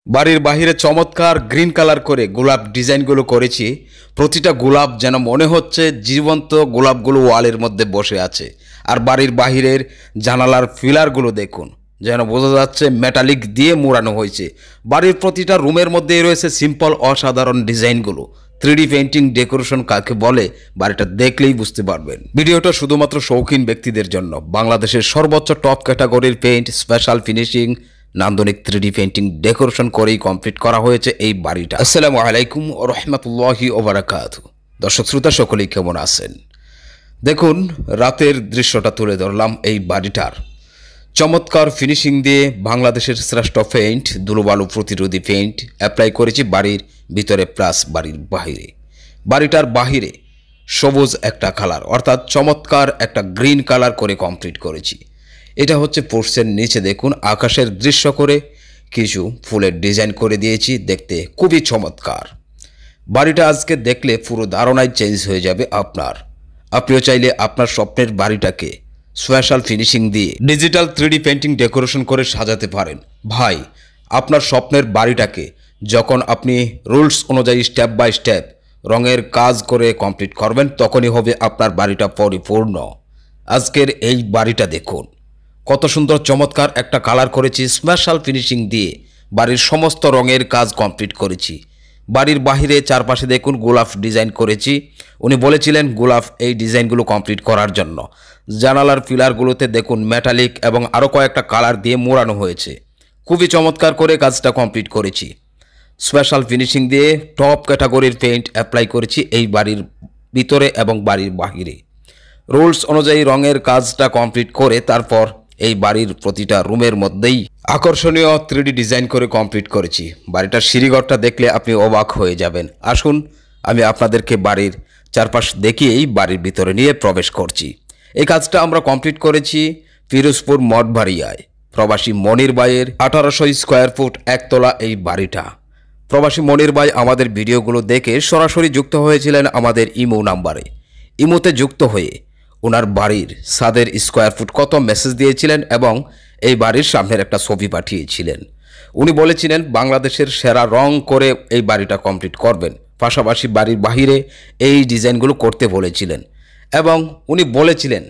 বাড়ির বাহিরে চমৎকার গ্রিন কালার করে গোলাপ ডিজাইনগুলো করেছি। প্রতিটা গোলাপ যেন মনে হচ্ছে জীবন্ত গোলাপগুলো ওয়ালের মধ্যে বসে আছে। আর বাড়ির বাহিরের জানালার ফিলারগুলো দেখুন, যেন বোঝা যাচ্ছে মেটালিক দিয়ে মোড়ানো হয়েছে। বাড়ির প্রতিটা রুমের মধ্যেই রয়েছে সিম্পল অসাধারণ ডিজাইনগুলো। 3D পেইন্টিং ডেকোরেশন কাকে বলে বাড়িটা দেখলেই বুঝতে পারবেন। ভিডিওটা শুধুমাত্র শৌখিন ব্যক্তিদের জন্য। বাংলাদেশের সর্বোচ্চ টপ ক্যাটাগরির পেইন্ট, স্পেশাল ফিনিশিং, নান্দনিক 3D পেইন্টিং ডেকোরেশন করেই কমপ্লিট করা হয়েছে এই বাড়িটা। আসসালামু আলাইকুম ওয়া রাহমাতুল্লাহি ওয়া বারাকাতুহু। দর্শক শ্রোতা সকলেই কেমন আছেন? দেখুন, রাতের দৃশ্যটা তুলে ধরলাম এই বাড়িটার। চমৎকার ফিনিশিং দিয়ে বাংলাদেশের শ্রেষ্ঠ পেইন্ট, ধুলোবালু প্রতিরোধী পেইন্ট অ্যাপ্লাই করেছি বাড়ির ভিতরে প্লাস বাড়ির বাহিরে। বাড়িটার বাহিরে সবুজ একটা কালার, অর্থাৎ চমৎকার একটা গ্রিন কালার করে কমপ্লিট করেছি। এটা হচ্ছে পোর্সের নিচে দেখুন আকাশের দৃশ্য করে কিছু ফুলের ডিজাইন করে দিয়েছি, দেখতে খুবই চমৎকার। বাড়িটা আজকে দেখলে পুরো ধারণাই চেঞ্জ হয়ে যাবে আপনার। আপনিও চাইলে আপনার স্বপ্নের বাড়িটাকে স্পেশাল ফিনিশিং দিয়ে ডিজিটাল 3D পেইন্টিং ডেকোরেশন করে সাজাতে পারেন। ভাই, আপনার স্বপ্নের বাড়িটাকে যখন আপনি রুলস অনুযায়ী স্টেপ বাই স্টেপ রঙের কাজ করে কমপ্লিট করবেন, তখনই হবে আপনার বাড়িটা পরিপূর্ণ। আজকের এই বাড়িটা দেখুন, কত সুন্দর চমৎকার একটা কালার করেছি, স্পেশাল ফিনিশিং দিয়ে বাড়ির সমস্ত রঙের কাজ কমপ্লিট করেছি। বাড়ির বাহিরে চারপাশে দেখুন গোলাপ ডিজাইন করেছি। উনি বলেছিলেন গোলাপ এই ডিজাইনগুলো কমপ্লিট করার জন্য। জানালার পিলারগুলোতে দেখুন মেটালিক এবং আরও কয়েকটা কালার দিয়ে মোড়ানো হয়েছে। খুবই চমৎকার করে কাজটা কমপ্লিট করেছি। স্পেশাল ফিনিশিং দিয়ে টপ ক্যাটাগরির পেইন্ট অ্যাপ্লাই করেছি এই বাড়ির ভিতরে এবং বাড়ির বাহিরে। রুলস অনুযায়ী রঙের কাজটা কমপ্লিট করে তারপর এই বাড়ির প্রতিটা রুমের মধ্যেই আকর্ষণীয় 3D ডিজাইন করে কমপ্লিট করেছি। বাড়িটার সিঁড়িঘরটা দেখলে আপনি অবাক হয়ে যাবেন। আসুন, আমি আপনাদেরকে বাড়ির চারপাশ দেখিয়েই বাড়ির ভিতরে নিয়ে প্রবেশ করছি। এই কাজটা আমরা কমপ্লিট করেছি পিরোজপুর মঠবাড়িয়ায় প্রবাসী মনির ভাইয়ের 1800 স্কোয়ার ফুট একতলা এই বাড়িটা। প্রবাসী মনির ভাই আমাদের ভিডিওগুলো দেখে সরাসরি যুক্ত হয়েছিলেন আমাদের ইমো নাম্বারে। ইমোতে যুক্ত হয়ে ওনার বাড়ির ছাদের স্কোয়ার ফুট কত মেসেজ দিয়েছিলেন এবং এই বাড়ির সামনের একটা ছবি পাঠিয়েছিলেন। উনি বলেছিলেন বাংলাদেশের সেরা রং করে এই বাড়িটা কমপ্লিট করবেন, পাশাপাশি বাড়ির বাহিরে এই ডিজাইনগুলো করতে বলেছিলেন। এবং উনি বলেছিলেন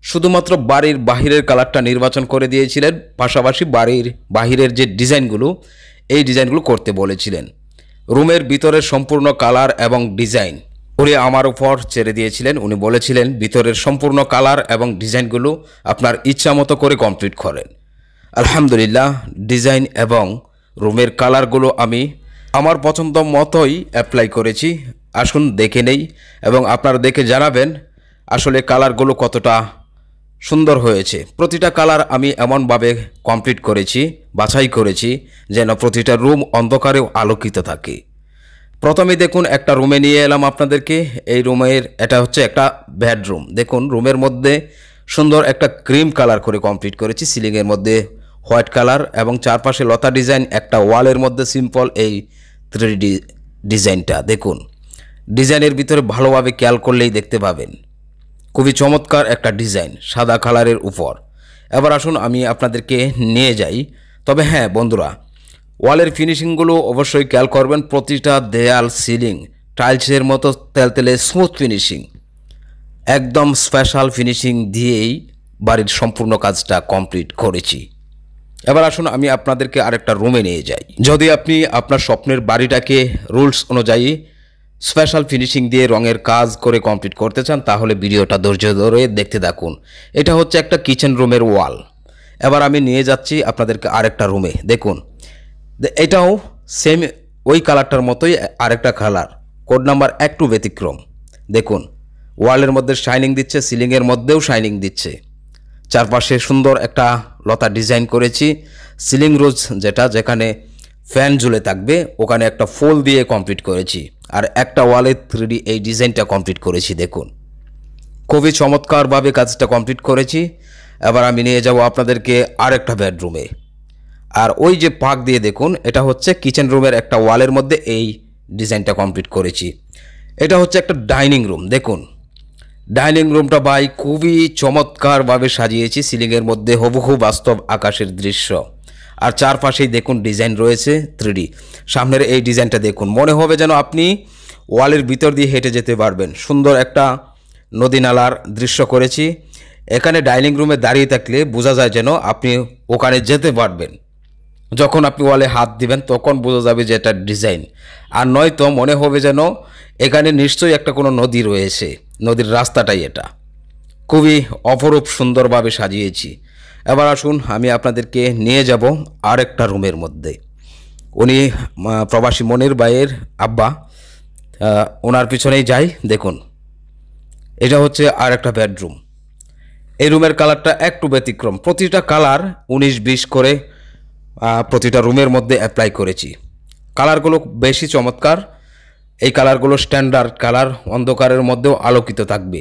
শুধুমাত্র বাড়ির বাহিরের কালারটা নির্বাচন করে দিয়েছিলেন, পাশাপাশি বাড়ির বাহিরের যে ডিজাইনগুলো এই ডিজাইনগুলো করতে বলেছিলেন। রুমের ভিতরের সম্পূর্ণ কালার এবং ডিজাইন উনি আমার উপর ছেড়ে দিয়েছিলেন। উনি বলেছিলেন ভিতরের সম্পূর্ণ কালার এবং ডিজাইনগুলো আপনার ইচ্ছা মতো করে কমপ্লিট করেন। আলহামদুলিল্লাহ, ডিজাইন এবং রুমের কালারগুলো আমি আমার পছন্দ মতোই অ্যাপ্লাই করেছি। আসুন দেখে নেই এবং আপনারা দেখে জানাবেন আসলে কালারগুলো কতটা সুন্দর হয়েছে। প্রতিটা কালার আমি এমনভাবে কমপ্লিট করেছি, বাছাই করেছি যেন প্রতিটা রুম অন্ধকারেও আলোকিত থাকে। প্রথমে দেখুন একটা রুমে নিয়ে এলাম আপনাদেরকে। এই রুমের এটা হচ্ছে একটা বেডরুম। দেখুন রুমের মধ্যে সুন্দর একটা ক্রিম কালার করে কমপ্লিট করেছি। সিলিংয়ের মধ্যে হোয়াইট কালার এবং চারপাশে লতা ডিজাইন, একটা ওয়ালের মধ্যে সিম্পল এই 3D ডিজাইনটা দেখুন। ডিজাইনের ভিতরে ভালোভাবে খেয়াল করলেই দেখতে পাবেন খুবই চমৎকার একটা ডিজাইন সাদা কালারের উপর। এবার আসুন আমি আপনাদেরকে নিয়ে যাই। তবে হ্যাঁ বন্ধুরা, ওয়ালের ফিনিশিংগুলো অবশ্যই খেয়াল করবেন। প্রতিটা দেয়াল, সিলিং টাইলসের মতো তেলতেলে স্মুথ ফিনিশিং, একদম স্পেশাল ফিনিশিং দিয়েই বাড়ির সম্পূর্ণ কাজটা কমপ্লিট করেছি। এবার আসুন আমি আপনাদেরকে আরেকটা রুমে নিয়ে যাই। যদি আপনি আপনার স্বপ্নের বাড়িটাকে রুলস অনুযায়ী স্পেশাল ফিনিশিং দিয়ে রঙের কাজ করে কমপ্লিট করতে চান, তাহলে ভিডিওটা ধৈর্য ধরে দেখতে থাকুন। এটা হচ্ছে একটা কিচেন রুমের ওয়াল। এবার আমি নিয়ে যাচ্ছি আপনাদেরকে আরেকটা রুমে। দেখুন এটাও সেম ওই কালারটার মতোই আরেকটা কালার, কোড নাম্বার একটু ব্যতিক্রম। দেখুন ওয়ালের মধ্যে শাইনিং দিচ্ছে, সিলিংয়ের মধ্যেও শাইনিং দিচ্ছে। চারপাশে সুন্দর একটা লতা ডিজাইন করেছি। সিলিং রোজ যেখানে ফ্যান ঝুলে থাকবে ওখানে একটা ফুল দিয়ে কমপ্লিট করেছি। আর একটা ওয়ালে 3D এই ডিজাইনটা কমপ্লিট করেছি। দেখুন খুবই চমৎকারভাবে কাজটা কমপ্লিট করেছি। এবার আমি নিয়ে যাব আপনাদেরকে আরেকটা বেডরুমে। আর ওই যে পাক দিয়ে দেখুন এটা হচ্ছে কিচেন রুমের একটা ওয়ালের মধ্যে এই ডিজাইনটা কমপ্লিট করেছি। এটা হচ্ছে একটা ডাইনিং রুম। দেখুন ডাইনিং রুমটা ভাই খুবই চমৎকারভাবে সাজিয়েছি। সিলিংয়ের মধ্যে হুবহু বাস্তব আকাশের দৃশ্য। আর চারপাশেই দেখুন ডিজাইন রয়েছে 3D। সামনের এই ডিজাইনটা দেখুন, মনে হবে যেন আপনি ওয়ালের ভিতর দিয়ে হেঁটে যেতে পারবেন। সুন্দর একটা নদী নালার দৃশ্য করেছি। এখানে ডাইনিং রুমে দাঁড়িয়ে থাকলে বোঝা যায় যেন আপনি ওখানে যেতে পারবেন। যখন আপনি ওয়ালে হাত দিবেন তখন বোঝা যাবে যে এটা ডিজাইন, আর নয়তো মনে হবে যেন এখানে নিশ্চয়ই একটা কোনো নদী রয়েছে, নদীর রাস্তাটাই এটা। খুবই অপরূপ সুন্দরভাবে সাজিয়েছি। এবার আসুন আমি আপনাদেরকে নিয়ে যাব আরেকটা রুমের মধ্যে। উনি প্রবাসী মনির ভাইয়ের আব্বা, ওনার পিছনেই যাই। দেখুন এটা হচ্ছে আরেকটা বেডরুম। এই রুমের কালারটা একটু ব্যতিক্রম, প্রতিটা কালার 19-20 করে প্রতিটা রুমের মধ্যে অ্যাপ্লাই করেছি। কালারগুলো বেশি চমৎকার। এই কালারগুলো স্ট্যান্ডার্ড কালার, অন্ধকারের মধ্যেও আলোকিত থাকবে।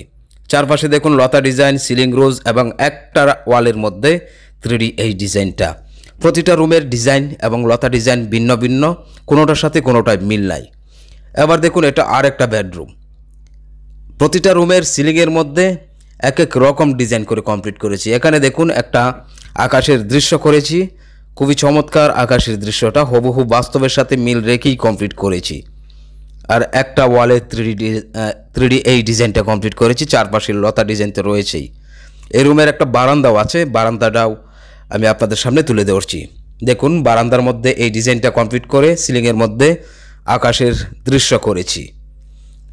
চারপাশে দেখুন লতা ডিজাইন, সিলিং রোজ এবং একটা ওয়ালের মধ্যে 3D এই ডিজাইনটা। প্রতিটা রুমের ডিজাইন এবং লতা ডিজাইন ভিন্ন ভিন্ন, কোনোটার সাথে কোনোটায় মিল নাই। এবার দেখুন এটা আর একটা বেডরুম। প্রতিটা রুমের সিলিংয়ের মধ্যে এক এক রকম ডিজাইন করে কমপ্লিট করেছি। এখানে দেখুন একটা আকাশের দৃশ্য করেছি, খুবই চমৎকার আকাশের দৃশ্যটা হুবহু বাস্তবের সাথে মিল রেখেই কমপ্লিট করেছি। আর একটা ওয়ালে 3D এই ডিজাইনটা কমপ্লিট করেছি, চারপাশের লতা ডিজাইন তো রয়েছেই। এই রুমের একটা বারান্দাও আছে, বারান্দাটাও আমি আপনাদের সামনে তুলে ধরছি। দেখুন বারান্দার মধ্যে এই ডিজাইনটা কমপ্লিট করে সিলিংয়ের মধ্যে আকাশের দৃশ্য করেছি।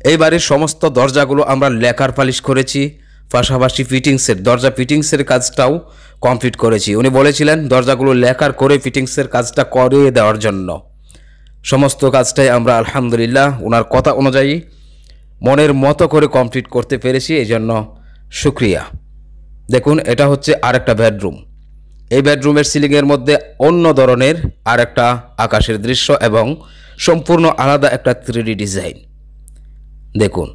এই বাড়ির সমস্ত দরজাগুলো আমরা লেকার পালিশ করেছি, পাশাপাশি ফিটিংসের দরজা ফিটিংসের কাজটাও কমপ্লিট করেছি। উনি বলেছিলেন দরজাগুলো লেকার করে ফিটিংসের কাজটা করিয়ে দেওয়ার জন্য। সমস্ত কাজটাই আমরা আলহামদুলিল্লাহ ওনার কথা অনুযায়ী মনের মতো করে কমপ্লিট করতে পেরেছি, এই জন্য শুক্রিয়া। দেখুন এটা হচ্ছে আরেকটা বেডরুম। এই বেডরুমের সিলিংয়ের মধ্যে অন্য ধরনের আরেকটা আকাশের দৃশ্য এবং সম্পূর্ণ আলাদা একটা 3D ডিজাইন দেখুন।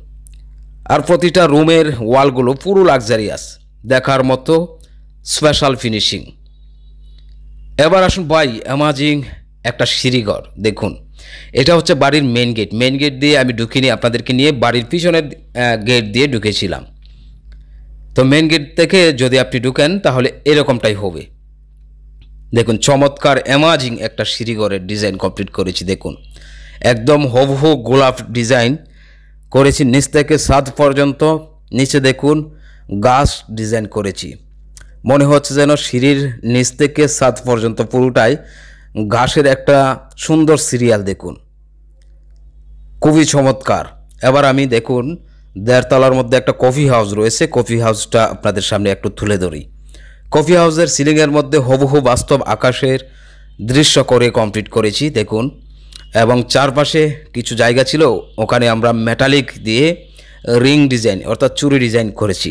আর প্রতিটা রুমের ওয়ালগুলো পুরো লাক্সারিয়াস, দেখার মতো স্পেশাল ফিনিশিং। এবার আসুন ভাই, অ্যামাজিং একটা সিঁড়িঘর দেখুন। এটা হচ্ছে বাড়ির মেন গেট। মেন গেট দিয়ে আমি ঢুকিনি, আপনাদেরকে নিয়ে বাড়ির পিছনের গেট দিয়ে ঢুকেছিলাম। তো মেন গেট থেকে যদি আপনি ঢুকেন তাহলে এরকমটাই হবে। দেখুন চমৎকার অ্যামাজিং একটা সিঁড়িঘরের ডিজাইন কমপ্লিট করেছি। দেখুন একদম হুবহু গোলাপ ডিজাইন করেছি নিচ থেকে ছাদ পর্যন্ত। নিচে দেখুন গাছ ডিজাইন করেছি, মনে হচ্ছে যেন সিঁড়ির নিচ থেকে ছাদ পর্যন্ত পুরোটাই ঘাসের একটা সুন্দর সিরিয়াল। দেখুন খুবই চমৎকার। এবার আমি দেখুন 1.5 তলার মধ্যে একটা কফি হাউস রয়েছে, কফি হাউসটা আপনাদের সামনে একটু তুলে ধরি। কফি হাউসের সিলিংয়ের মধ্যে হুবহু বাস্তব আকাশের দৃশ্য করে কমপ্লিট করেছি দেখুন। এবং চারপাশে কিছু জায়গা ছিল, ওখানে আমরা মেটালিক দিয়ে রিং ডিজাইন অর্থাৎ চুরি ডিজাইন করেছি।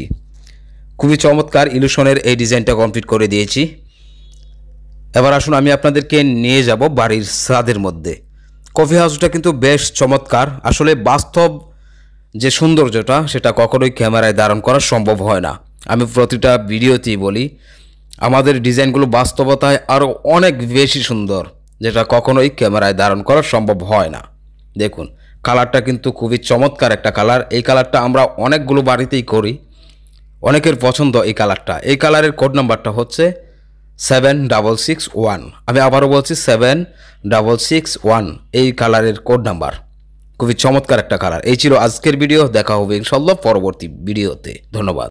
খুবই চমৎকার ইলুশনের এই ডিজাইনটা কমপ্লিট করে দিয়েছি। এবার আসুন আমি আপনাদেরকে নিয়ে যাব বাড়ির ছাদের মধ্যে। কফি হাউসটা কিন্তু বেশ চমৎকার। আসলে বাস্তব যে সৌন্দর্যটা সেটা কখনোই ক্যামেরায় ধারণ করা সম্ভব হয় না। আমি প্রতিটা ভিডিওতেই বলি আমাদের ডিজাইনগুলো বাস্তবতায় আরও অনেক বেশি সুন্দর, যেটা কখনোই ক্যামেরায় ধারণ করা সম্ভব হয় না। দেখুন কালারটা কিন্তু খুবই চমৎকার একটা কালার। এই কালারটা আমরা অনেকগুলো বাড়িতেই করি, অনেকের পছন্দ এই কালারটা। এই কালারের কোড নাম্বারটা হচ্ছে 7661। আমি আবারও বলছি 7661 এই কালারের কোড নাম্বার। খুবই চমৎকার একটা কালার। এই ছিল আজকের ভিডিও, দেখা হবে ইনশাআল্লাহ পরবর্তী ভিডিওতে। ধন্যবাদ।